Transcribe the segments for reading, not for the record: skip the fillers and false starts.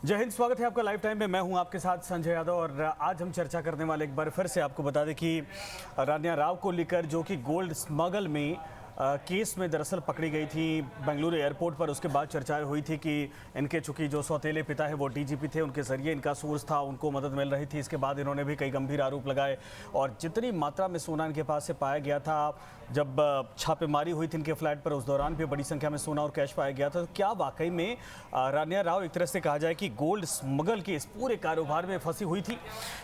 जय हिंद, स्वागत है आपका लाइव टाइम में। मैं हूं आपके साथ संजय यादव और आज हम चर्चा करने वाले एक बार फिर से आपको बता दें कि रानिया राव को लेकर जो कि गोल्ड स्मगल में केस में दरअसल पकड़ी गई थी बेंगलुरु एयरपोर्ट पर। उसके बाद चर्चाएं हुई थी कि इनके चूंकि जो सौतेले पिता है वो डीजीपी थे, उनके जरिए इनका सोर्स था, उनको मदद मिल रही थी। इसके बाद इन्होंने भी कई गंभीर आरोप लगाए और जितनी मात्रा में सोना इनके पास से पाया गया था, जब छापेमारी हुई थी इनके फ्लैट पर, उस दौरान भी बड़ी संख्या में सोना और कैश पाया गया था। तो क्या वाकई में रानिया राव एक तरह से कहा जाए कि गोल्ड स्मगल के इस पूरे कारोबार में फंसी हुई थी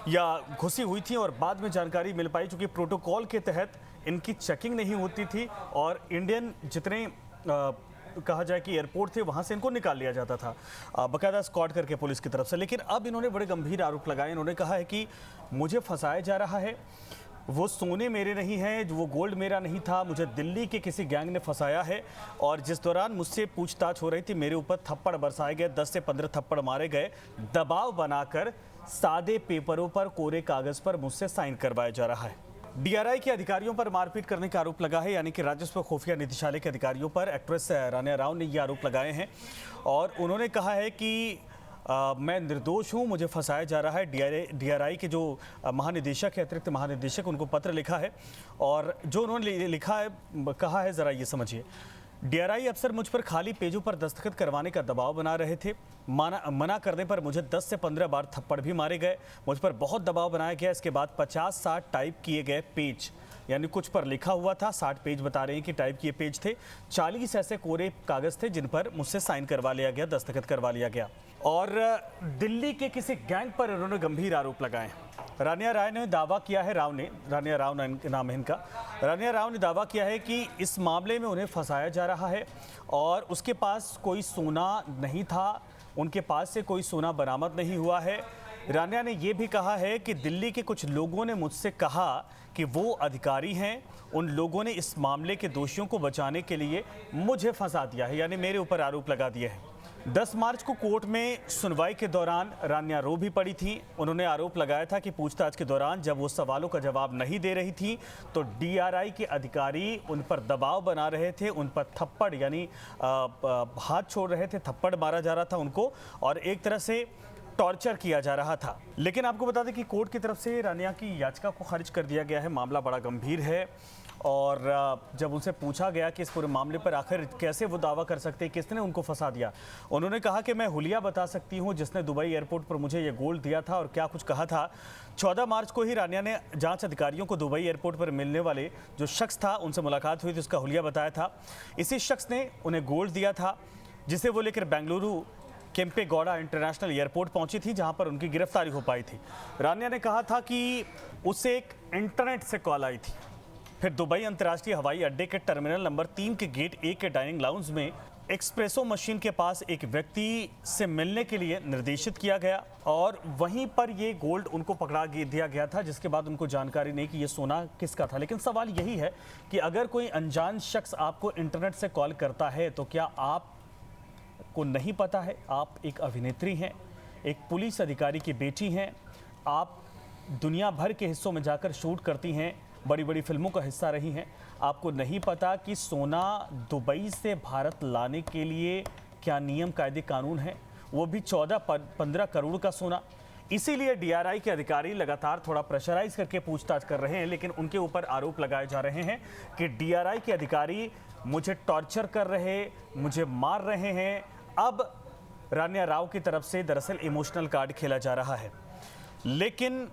या घुसी हुई थी और बाद में जानकारी मिल पाई, चूंकि प्रोटोकॉल के तहत इनकी चेकिंग नहीं होती थी और इंडियन जितने कहा जाए कि एयरपोर्ट थे वहां से इनको निकाल लिया जाता था बाकायदा स्क्वाड करके पुलिस की तरफ से। लेकिन अब इन्होंने बड़े गंभीर आरोप लगाए। इन्होंने कहा है कि मुझे फंसाया जा रहा है, वो सोने मेरे नहीं हैं, वो गोल्ड मेरा नहीं था, मुझे दिल्ली के किसी गैंग ने फंसाया है। और जिस दौरान मुझसे पूछताछ हो रही थी मेरे ऊपर थप्पड़ बरसाए गए, 10 से 15 थप्पड़ मारे गए, दबाव बनाकर सादे पेपरों पर कोरे कागज पर मुझसे साइन करवाया जा रहा है। डीआरआई के अधिकारियों पर मारपीट करने का आरोप लगा है, यानी कि राजस्व खुफिया निदेशालय के अधिकारियों पर एक्ट्रेस रानिया राव ने ये आरोप लगाए हैं और उन्होंने कहा है कि मैं निर्दोष हूं, मुझे फंसाया जा रहा है। डीआरआई के जो महानिदेशक है, अतिरिक्त महानिदेशक, उनको पत्र लिखा है और जो उन्होंने लिखा है, कहा है, ज़रा ये समझिए। डीआरआई अफसर मुझ पर खाली पेजों पर दस्तखत करवाने का दबाव बना रहे थे। मना करने पर मुझे 10 से 15 बार थप्पड़ भी मारे गए। मुझ पर बहुत दबाव बनाया गया। इसके बाद 50-60 टाइप किए गए पेज, यानी कुछ पर लिखा हुआ था, 60 पेज बता रहे हैं कि टाइप किए पेज थे। 40 ऐसे कोरे कागज थे जिन पर मुझसे साइन करवा लिया गया, दस्तखत करवा लिया गया। और दिल्ली के किसी गैंग पर उन्होंने गंभीर आरोप लगाए। रानिया राय ने दावा किया है, रानिया राव नाम है इनका, रानिया राव ने दावा किया है कि इस मामले में उन्हें फंसाया जा रहा है और उसके पास कोई सोना नहीं था, उनके पास से कोई सोना बरामद नहीं हुआ है। रानिया ने यह भी कहा है कि दिल्ली के कुछ लोगों ने मुझसे कहा कि वो अधिकारी हैं, उन लोगों ने इस मामले के दोषियों को बचाने के लिए मुझे फंसा दिया है, यानी मेरे ऊपर आरोप लगा दिए हैं। 10 मार्च को कोर्ट में सुनवाई के दौरान रानिया रो भी पड़ी थी। उन्होंने आरोप लगाया था कि पूछताछ के दौरान जब वो सवालों का जवाब नहीं दे रही थी तो डीआरआई के अधिकारी उन पर दबाव बना रहे थे, उन पर थप्पड़ यानी हाथ छोड़ रहे थे, थप्पड़ मारा जा रहा था उनको और एक तरह से टॉर्चर किया जा रहा था। लेकिन आपको बता दें कि कोर्ट की तरफ से रानिया की याचिका को खारिज कर दिया गया है। मामला बड़ा गंभीर है और जब उनसे पूछा गया कि इस पूरे मामले पर आखिर कैसे वो दावा कर सकते हैं, किसने उनको फंसा दिया, उन्होंने कहा कि मैं हुलिया बता सकती हूं जिसने दुबई एयरपोर्ट पर मुझे ये गोल्ड दिया था और क्या कुछ कहा था। 14 मार्च को ही रानिया ने जांच अधिकारियों को दुबई एयरपोर्ट पर मिलने वाले जो शख्स था उनसे मुलाकात हुई थी, उसका हुलिया बताया था। इसी शख्स ने उन्हें गोल्ड दिया था जिसे वो लेकर बेंगलुरु केम्पेगौड़ा इंटरनेशनल एयरपोर्ट पहुंची थी, जहां पर उनकी गिरफ्तारी हो पाई थी। रानिया ने कहा था कि उसे एक इंटरनेट से कॉल आई थी। फिर दुबई अंतर्राष्ट्रीय हवाई अड्डे के टर्मिनल नंबर 3 के गेट 1 के डाइनिंग लाउंज में एक्सप्रेसो मशीन के पास एक व्यक्ति से मिलने के लिए निर्देशित किया गया और वहीं पर ये गोल्ड उनको पकड़ा दिया गया था, जिसके बाद उनको जानकारी नहीं कि ये सोना किसका था। लेकिन सवाल यही है कि अगर कोई अनजान शख्स आपको इंटरनेट से कॉल करता है तो क्या आप को नहीं पता है आप एक अभिनेत्री हैं, एक पुलिस अधिकारी की बेटी हैं, आप दुनिया भर के हिस्सों में जाकर शूट करती हैं, बड़ी बड़ी फिल्मों का हिस्सा रही हैं, आपको नहीं पता कि सोना दुबई से भारत लाने के लिए क्या नियम कायदे कानून है, वो भी 14-15 करोड़ का सोना। इसीलिए डीआरआई के अधिकारी लगातार थोड़ा प्रेशराइज करके पूछताछ कर रहे हैं, लेकिन उनके ऊपर आरोप लगाए जा रहे हैं कि डीआरआई के अधिकारी मुझे टॉर्चर कर रहे, मुझे मार रहे हैं। अब रानिया राव की तरफ से दरअसल इमोशनल कार्ड खेला जा रहा है। लेकिन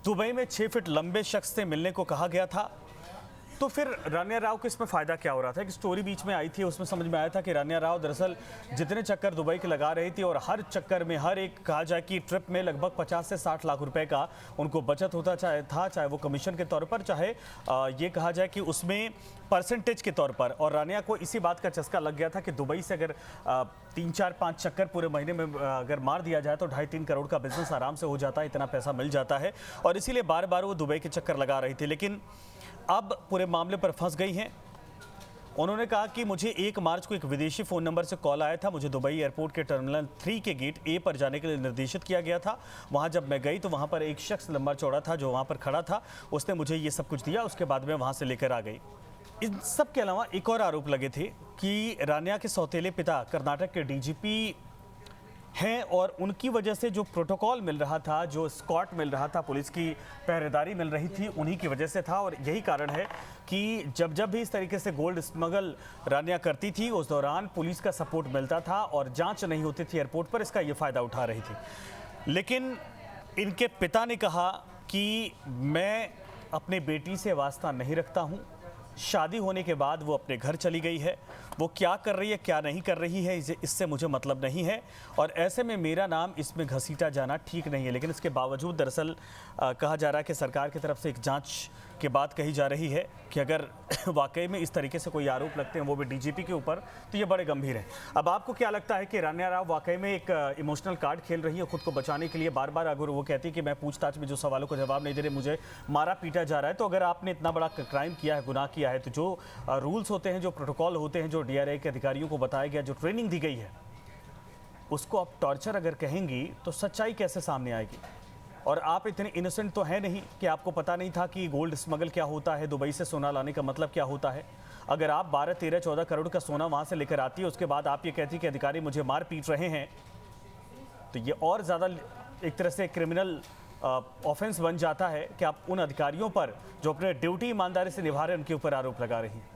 दुबई में 6 फीट लंबे शख्स से मिलने को कहा गया था, तो फिर रानिया राव को इसमें फ़ायदा क्या हो रहा था? एक स्टोरी बीच में आई थी, उसमें समझ में आया था कि रानिया राव दरअसल जितने चक्कर दुबई के लगा रही थी और हर चक्कर में, हर एक कहा जाए कि ट्रिप में लगभग 50 से 60 लाख रुपए का उनको बचत होता चाहे वो कमीशन के तौर पर, चाहे ये कहा जाए कि उसमें परसेंटेज के तौर पर। और रानिया को इसी बात का चस्का लग गया था कि दुबई से अगर 3-4-5 चक्कर पूरे महीने में अगर मार दिया जाए तो 2.5-3 करोड़ का बिजनेस आराम से हो जाता है, इतना पैसा मिल जाता है और इसीलिए बार बार वो दुबई के चक्कर लगा रही थी। लेकिन अब पूरे मामले पर फंस गई हैं। उन्होंने कहा कि मुझे 1 मार्च को एक विदेशी फ़ोन नंबर से कॉल आया था, मुझे दुबई एयरपोर्ट के टर्मिनल 3 के गेट ए पर जाने के लिए निर्देशित किया गया था। वहां जब मैं गई तो वहां पर एक शख्स लंबा चौड़ा था जो वहां पर खड़ा था, उसने मुझे ये सब कुछ दिया, उसके बाद मैं वहां से लेकर आ गई। इन सब के अलावा एक और आरोप लगे थे कि रानिया के सौतेले पिता कर्नाटक के डीजीपी हैं और उनकी वजह से जो प्रोटोकॉल मिल रहा था, जो स्कॉट मिल रहा था, पुलिस की पहरेदारी मिल रही थी, उन्हीं की वजह से था। और यही कारण है कि जब जब भी इस तरीके से गोल्ड स्मगल रानिया करती थी, उस दौरान पुलिस का सपोर्ट मिलता था और जांच नहीं होती थी एयरपोर्ट पर, इसका ये फ़ायदा उठा रही थी। लेकिन इनके पिता ने कहा कि मैं अपने बेटी से वास्ता नहीं रखता हूँ। शादी होने के बाद वो अपने घर चली गई है, वो क्या कर रही है क्या नहीं कर रही है इससे मुझे मतलब नहीं है, और ऐसे में मेरा नाम इसमें घसीटा जाना ठीक नहीं है। लेकिन इसके बावजूद दरअसल कहा जा रहा है कि सरकार की तरफ से एक जांच की बात कही जा रही है कि अगर वाकई में इस तरीके से कोई आरोप लगते हैं, वो भी डीजीपी के ऊपर, तो ये बड़े गंभीर हैं। अब आपको क्या लगता है कि रान्या राव वाकई में एक इमोशनल कार्ड खेल रही है खुद को बचाने के लिए? बार बार अगर वो कहती है कि मैं पूछताछ में जो सवालों को जवाब नहीं दे रहे, मुझे मारा पीटा जा रहा है, तो अगर आपने इतना बड़ा क्राइम किया है, गुनाह किया है, तो जो रूल्स होते हैं, जो प्रोटोकॉल होते हैं, जो डीआरआई के अधिकारियों को बताया गया, जो ट्रेनिंग दी गई है, उसको आप टॉर्चर अगर कहेंगी तो सच्चाई कैसे सामने आएगी? और आप इतने इनोसेंट तो है नहीं कि आपको पता नहीं था कि गोल्ड स्मगल क्या होता है, दुबई से सोना लाने का मतलब क्या होता है। अगर आप 12, 13, 14 करोड़ का सोना वहाँ से लेकर आती है, उसके बाद आप ये कहती कि अधिकारी मुझे मार पीट रहे हैं, तो ये और ज़्यादा एक तरह से क्रिमिनल ऑफेंस बन जाता है कि आप उन अधिकारियों पर जो अपने ड्यूटी ईमानदारी से निभा रहे हैं, उनके ऊपर आरोप लगा रही हैं।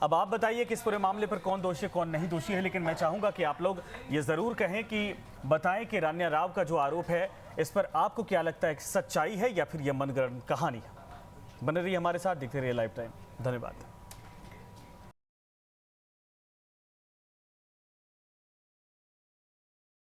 अब आप बताइए कि इस पूरे मामले पर कौन दोषी है कौन नहीं दोषी है, लेकिन मैं चाहूंगा कि आप लोग ये ज़रूर कहें कि बताएं कि रान्या राव का जो आरोप है, इस पर आपको क्या लगता है, सच्चाई है या फिर यह मनगढ़ंत कहानी है? बने रहिए हमारे साथ, देखते रहिए लाइव टाइम। धन्यवाद।